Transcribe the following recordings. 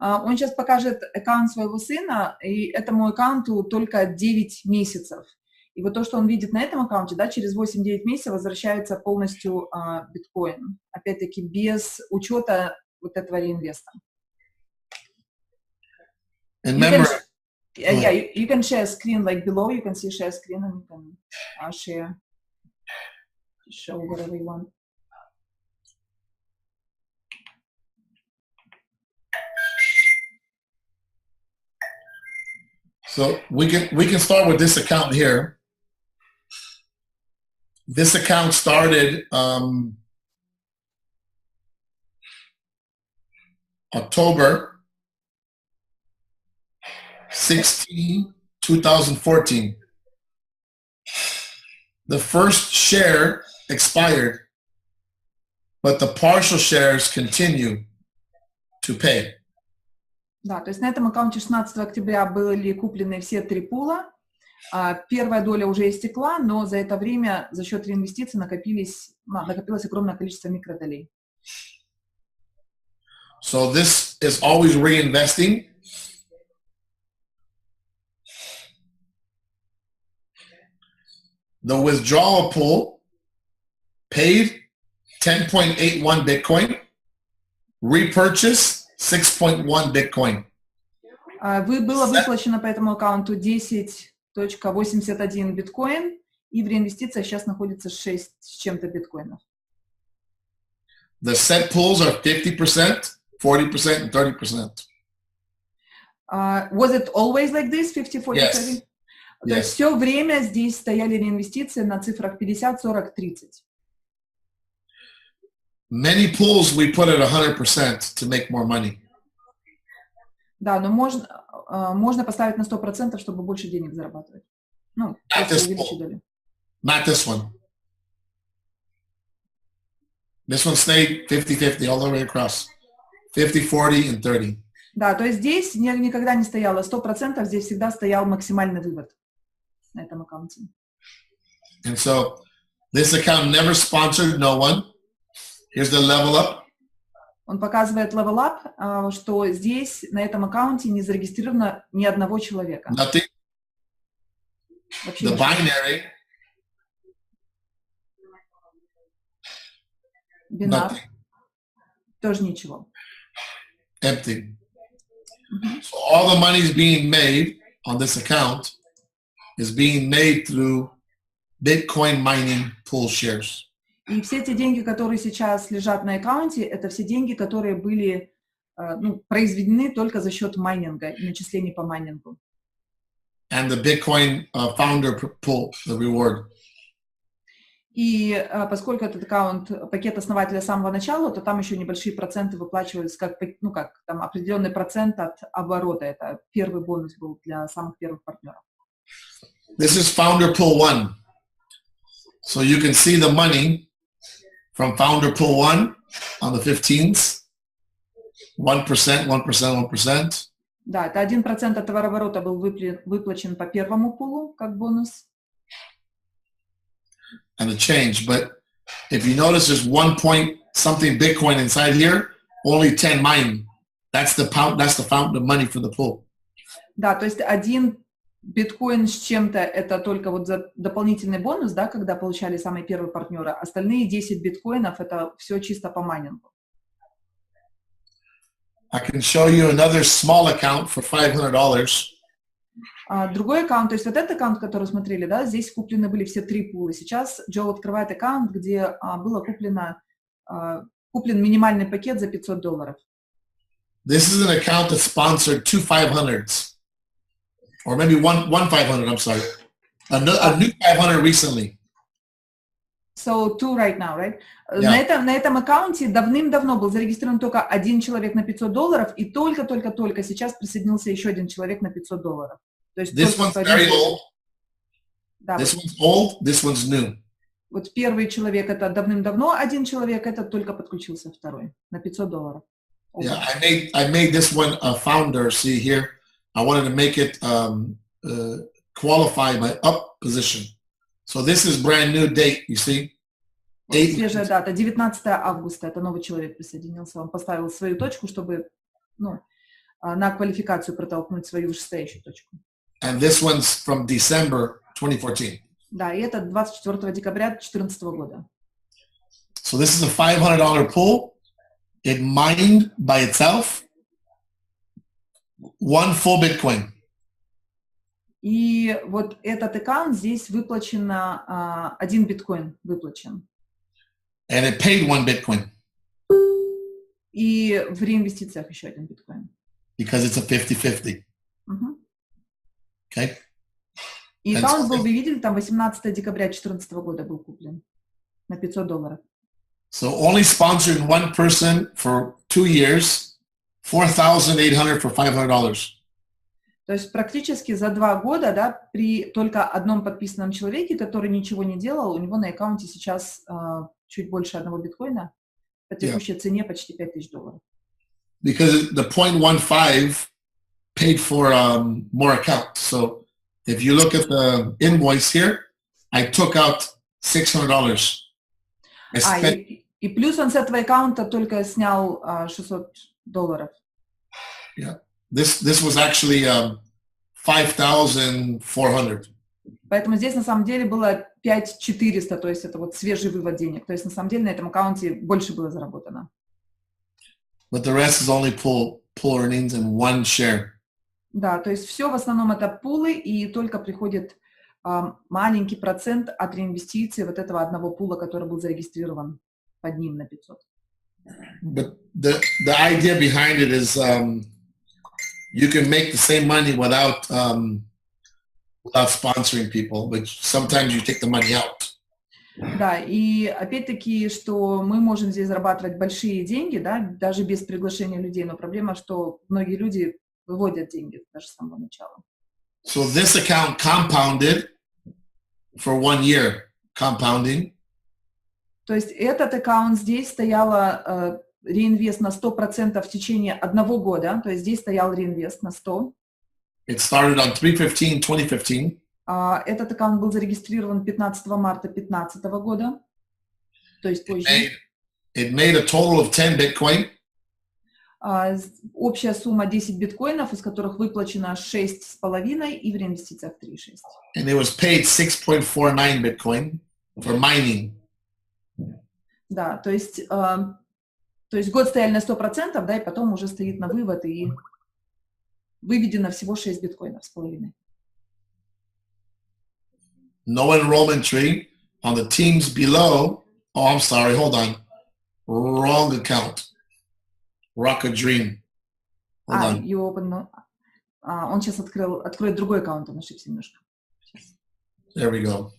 Он сейчас покажет аккаунт своего сына, и этому аккаунту только 9 месяцев. И вот то, что он видит на этом аккаунте, да, через 8-9 месяцев возвращается полностью биткоин. Опять-таки без учета вот этого реинвеста. You can share screen like below. You can see share screen and you can share, show whatever you want. So we can start with this account here. This account started October 16, 2014. The first share expired, but the partial shares continue to pay. Да, то есть на этом аккаунте 16 октября были куплены все 3 пула. Первая доля уже истекла, но за это время за счет реинвестиций накопилось огромное количество микродолей. So this is always reinvesting. The withdrawal pool paid 10.81 Bitcoin, repurchase 6.1 Bitcoin. Было выплачено по этому аккаунту 10.81 биткоин, и в реинвестициях сейчас находится 6 с чем-то биткоинов. The set pools are 50%, 40%, and 30%. Was it always like this, 50, 40, Yes. 30? То есть все время здесь стояли реинвестиции на цифрах 50, 40, 30. Many pools we put at 100% to make more money. Да, но можно поставить на 100%, чтобы больше денег зарабатывать. Ну, Not this one. This one stayed 50-50 all the way across. 50, 40, and 30. Да, то есть здесь никогда не стояло 100%, здесь всегда стоял максимальный вывод на этом аккаунте. And so this account never sponsored no one. Here's the level up. Он показывает level up, что здесь на этом аккаунте не зарегистрировано ни одного человека. Nothing. Вообще The binary. Бинар. Тоже ничего. Empty. So all the money is being made on this account is being made through Bitcoin mining pool shares. И все те деньги, которые сейчас лежат на аккаунте, это все деньги, которые были произведены только за счет майнинга и начислений по майнингу. And the Bitcoin founder pool, the reward. И поскольку этот аккаунт пакет основателя с самого начала, то там еще небольшие проценты выплачивались, как там определенный процент от оборота. Это первый бонус был для самых первых партнеров. This is founder pool 1. So you can see the money from founder pool 1 on the 15th. 1%, 1%, 1%. Да, это 1% от товарооборота был выплачен по первому пулу как бонус. And the change, but if you notice there's 1 point something Bitcoin inside here, only 10 mine. That's the money for the pool. Да, то есть 1 биткоин с чем-то это только вот за дополнительный бонус, да, когда получали самые первые партнеры. Остальные 10 биткоинов это все чисто по майнингу. I can show you another small account for $500. Другой аккаунт, то есть вот этот аккаунт, который смотрели, да, здесь куплены были все 3 пула. Сейчас Джо открывает аккаунт, где было куплен минимальный пакет за $500. This is an account that sponsored 2 500s, or maybe one 500. I'm sorry, a new 500 recently. So 2 right now, right? Yeah. На этом аккаунте давным-давно был зарегистрирован только 1 человек на $500, и только сейчас присоединился еще 1 человек на $500. То есть this one's very old. Да, this one's old. This one's new. Вот первый человек это давным-давно, 1 человек это только подключился второй на $500. Yeah, I made this one a founder. See here, I wanted to make it qualify my up position. So this is brand new date. You see. Свежая дата, 19 августа. Это новый человек присоединился. Он поставил свою точку, чтобы на квалификацию протолкнуть свою вышестоящую точку. And this one's from December 2014. Да, и это 24 декабря 2014 года. So this is a $500 pool. It mined by itself one full Bitcoin. И вот этот аккаунт здесь выплачено, 1 биткоин выплачен. And it paid 1 Bitcoin. И в реинвестициях еще 1 биткоин. Because it's a 50-50. Okay? И аккаунт был, вы видели, там 18 декабря 2014 года был куплен на $500. So only sponsored one person for 2 years, $4,800 for $500. То есть практически за 2 года, да, при только одном подписанном человеке, который ничего не делал, у него на аккаунте сейчас чуть больше 1 биткоина, по текущей цене почти $5000. Because the 0.15 paid for more accounts. So if you look at the invoice here, I took out $600. И плюс он с этого аккаунта только снял $600. Yeah. This was actually 5,400. Поэтому здесь на самом деле было 5400, то есть это вот свежий вывод денег. То есть на самом деле на этом аккаунте больше было заработано. But the rest is only pool earnings and 1 share. Да, то есть все в основном это пулы, и только приходит маленький процент от реинвестиций вот этого одного пула, который был зарегистрирован под ним на 500. But the idea behind it is you can make the same money without sponsoring people, but sometimes you take the money out. Да, и опять-таки, что мы можем здесь зарабатывать большие деньги, да, даже без приглашения людей, но проблема, что многие люди выводят деньги даже с самого начала. So this account compounded for 1 year, compounding. То есть этот аккаунт здесь стояла реинвест на 100% в течение 1 года, то есть здесь стоял реинвест на 100. It started on 3/15/2015. Этот аккаунт был зарегистрирован 15 марта 2015 года, то есть позже. It made a total of 10 Bitcoin. Общая сумма 10 биткоинов, из которых выплачено 6,5 и в реинвестициях 3,6. And it was paid 6.49 Bitcoin for mining. Да, то есть год стояли на 100%, да, и потом уже стоит на вывод, и выведено всего 6 биткоинов с половиной. No enrollment tree on the teams below. Oh, I'm sorry. Hold on. Wrong account. Rocket Dream. Hold on. You open, он сейчас откроет другой аккаунт, он ошибся немножко. There we go.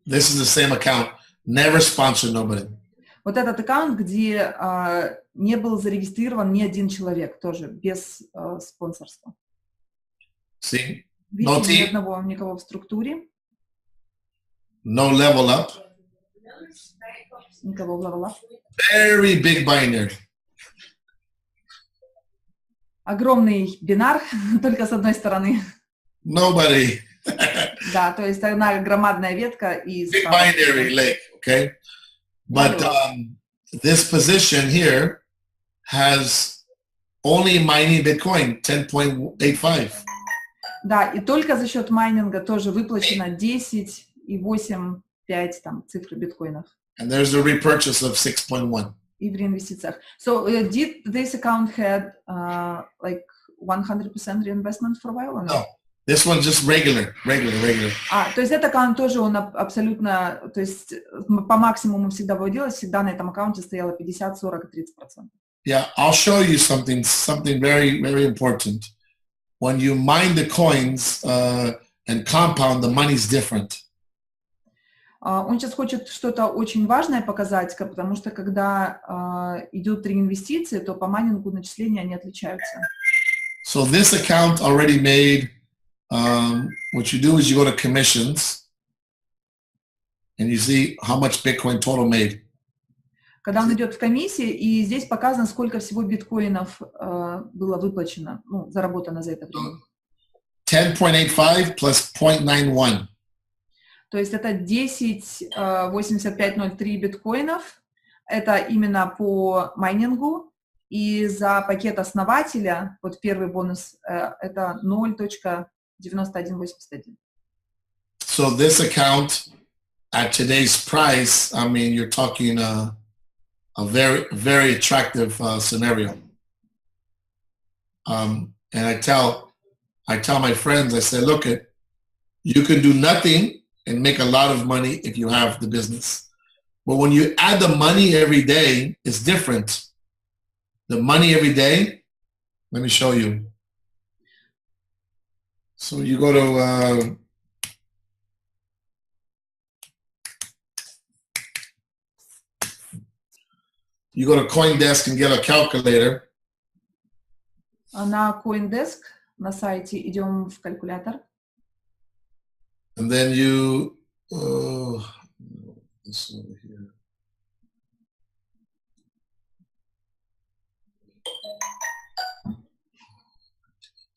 This is the same account. Never sponsored nobody. Вот этот аккаунт, где не был зарегистрирован ни один человек, тоже без спонсорства. See? Видите, никого в структуре. No level up. Никого в level up. Very big binary. Огромный бинар, только с одной стороны. Nobody. Да, то есть одна громадная ветка из... Big binary lake, okay? But this position here has only mining Bitcoin, 10.85. Да, и только за счет майнинга тоже выплачено 10,8,5 там цифры биткоинов. And there's a repurchase of 6.1. И в реинвестициях. So did this account had like 100% reinvestment for a while or no? This one's just regular. То есть этот аккаунт тоже он абсолютно, то есть по максимуму всегда выводилось, всегда на этом аккаунте стояло 50, 40 и 30%. Yeah, I'll show you something very, very important. When you mine the coins and compound, the money's different. Он сейчас хочет что-то очень важное показать, потому что когда идут реинвестиции, то по майнингу начисления они отличаются. So this account already made, what you do is you go to commissions and you see how much Bitcoin total made. Когда он идет в комиссии, и здесь показано, сколько всего биткоинов было выплачено, ну, заработано за это время. 10.85 plus 0.91. То есть это 10,8503 биткоинов. Это именно по майнингу. И за пакет основателя, вот первый бонус, это 0.9181. So this account at today's price, I mean, you're talking a very, very attractive scenario. And I tell my friends, I say, look, you can do nothing and make a lot of money if you have the business. But when you add the money every day, it's different. The money every day, let me show you. So you go to CoinDesk and get a calculator. На CoinDesk на сайте идем в калькулятор. And then you this over here.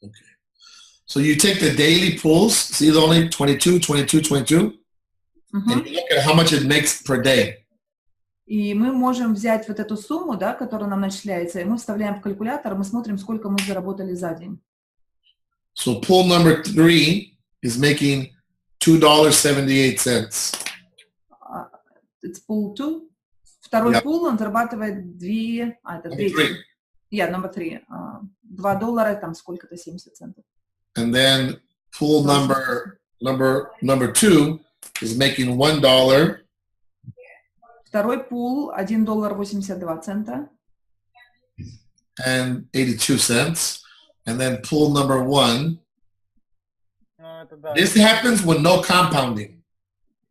Okay. So you take the daily pools, see it's only 22, 22, 22, and you look at how much it makes per day. И мы можем взять вот эту сумму, да, которая нам начисляется, и мы вставляем в калькулятор, мы смотрим, сколько мы заработали за день. So pool number 3 is making $2.78. It's pool 2. Второй пул, он зарабатывает 2... это третий. Yeah, number 3. $2, там сколько-то 70 центов. And then pool number 2 is making $1. Второй пул $1.82. And 82 cents. And then pool number 1. This happens with no compounding.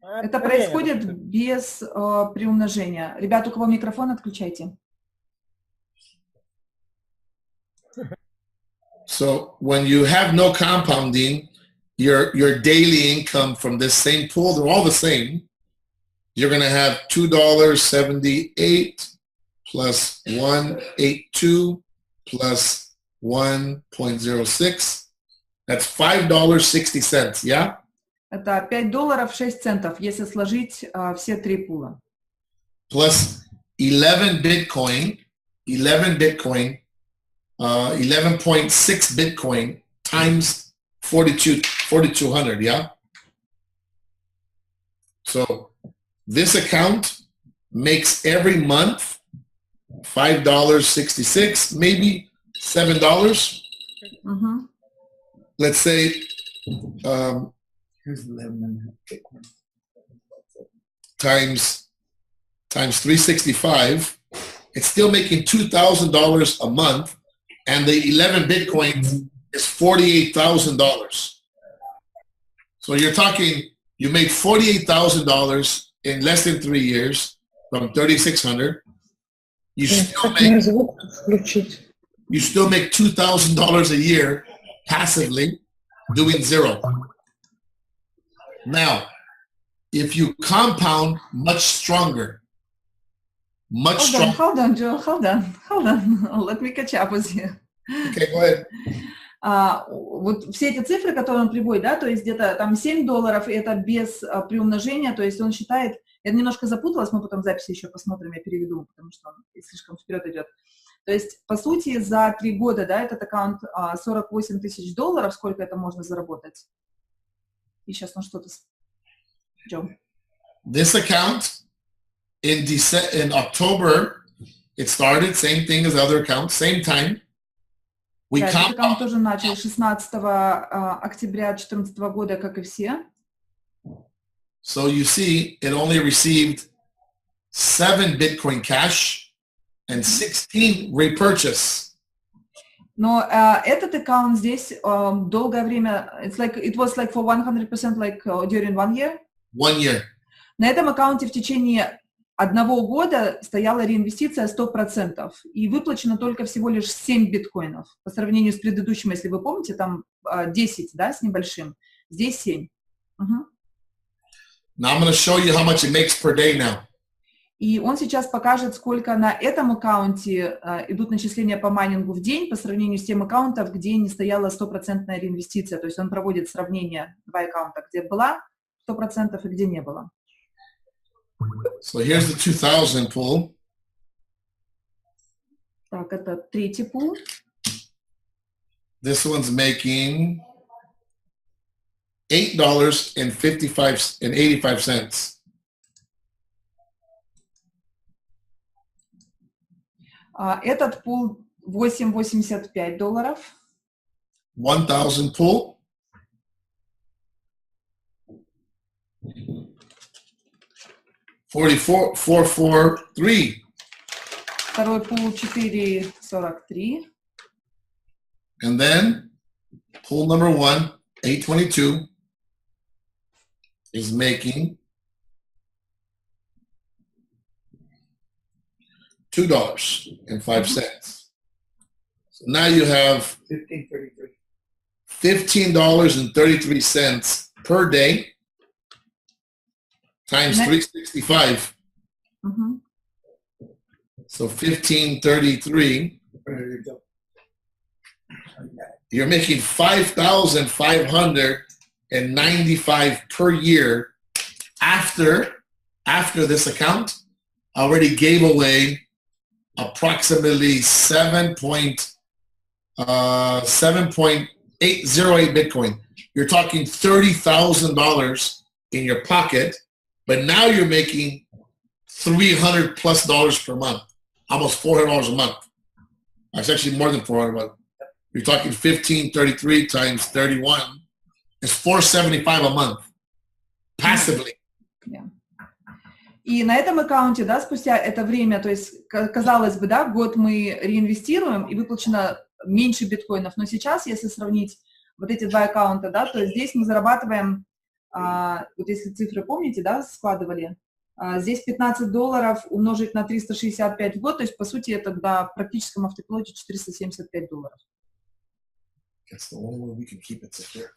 Это происходит без приумножения. Ребят, у кого микрофон, отключайте. So when you have no compounding, your daily income from this same pool, they're all the same. You're going to have $2.78 plus 182 plus 1.06. That's $5.60, yeah? Это $5.06, если сложить все три пула. Plus 11 Bitcoin, 11.6 Bitcoin times 4,200, yeah? So this account makes every month $5.66, maybe $7. Let's say, here's 11 times 365. It's still making $2,000 a month, and the 11 Bitcoins is $48,000. So you're talking, you made $48,000 in less than 3 years from 3,600. You still make $2,000 a year passively doing zero. Now, if you compound much stronger, Hold on, Joe. Hold on. Let me catch up with you. Okay, go ahead. Вот все эти цифры, которые он приводит, да, то есть где-то там $7, и это без приумножения, то есть он считает, я немножко запуталась, мы потом в записи еще посмотрим, я переведу, потому что он слишком вперед идет. То есть, по сути, за 3 года, да, этот аккаунт $48 тысяч, сколько это можно заработать? И сейчас он что-то... Joe. This account, in October, it started, same thing as other accounts, same time. Этот аккаунт тоже начал 16 октября 2014 года, как и все. So you see, it only received 7 Bitcoin cash and 16 repurchase. Но этот аккаунт здесь долгое время, it was like for 100% like during 1 year. 1 year. На этом аккаунте в течение 1 года стояла реинвестиция 100%, и выплачено только всего лишь 7 биткоинов. По сравнению с предыдущим, если вы помните, там 10, да, с небольшим. Здесь 7. Now I'm going to show you how much it makes per day now. И он сейчас покажет, сколько на этом аккаунте идут начисления по майнингу в день по сравнению с тем аккаунтом, где не стояла 100% реинвестиция. То есть он проводит сравнение 2 аккаунта, где была 100% и где не было. So here's the 2000 pool. Так, это третий пул. This one's making $8.85. Этот пул $8.85. 1,000 pool. $44.443. Второй пул $4.43. And then pool number 1, 822, is making $2.05. So now you have $15.33 per day times 365. Угу. So 1533. You're making $5,595 per year after this account already gave away approximately 7.808 Bitcoin. You're talking $30,000 in your pocket, but now you're making $300+ per month, almost $400 a month. That's actually more than $400 a month. You're talking 1533 times 31. It's $475 a month, passively. Yeah. И на этом аккаунте, да, спустя это время, то есть, казалось бы, да, год мы реинвестируем, и выплачено меньше биткоинов, но сейчас, если сравнить вот эти два аккаунта, да, то здесь мы зарабатываем, вот если цифры помните, да, складывали, здесь $15 умножить на 365 в год, то есть, по сути, это на практическом автопилоте $475. That's the only way we can keep it secure.